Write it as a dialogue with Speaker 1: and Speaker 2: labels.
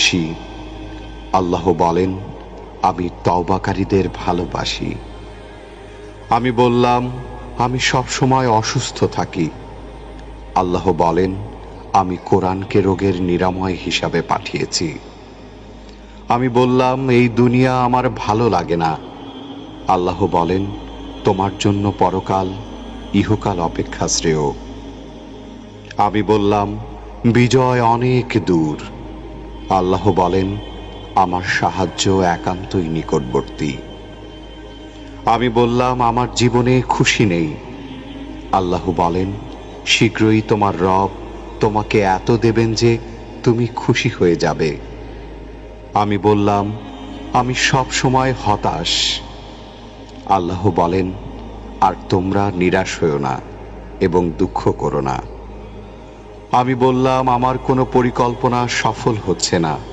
Speaker 1: বদমাশি। আল্লাহ বলেন, আমি তওবাকারীদের ভালোবাসি। আমি বললাম, আমি সব সময় অসুস্থ থাকি। আল্লাহ বলেন, আমি কোরআনকে রোগের নিরাময় হিসাবে পাঠিয়েছি। আমি বললাম, এই দুনিয়া আমার ভালো লাগে না। আল্লাহ বলেন, তোমার জন্য পরকাল, ইহকাল অপেক্ষা শ্রেয়। আমি বললাম, বিজয় অনেক দূর। আল্লাহ বলেন, আমার সাহায্য একান্তই নিকটবর্তী। আমি বললাম, আমার জীবনে খুশি নেই। আল্লাহ বলেন, শীঘ্রই তোমার রব তোমাকে এত দেবেন যে তুমি খুশি হয়ে যাবে। আমি বললাম, আমি সব সময় হতাশ। আল্লাহ বলেন, আর তোমরা নিরাশ হও না এবং দুঃখ করো না। আমি বললাম, আমার কোনো পরিকল্পনা সফল হচ্ছে না।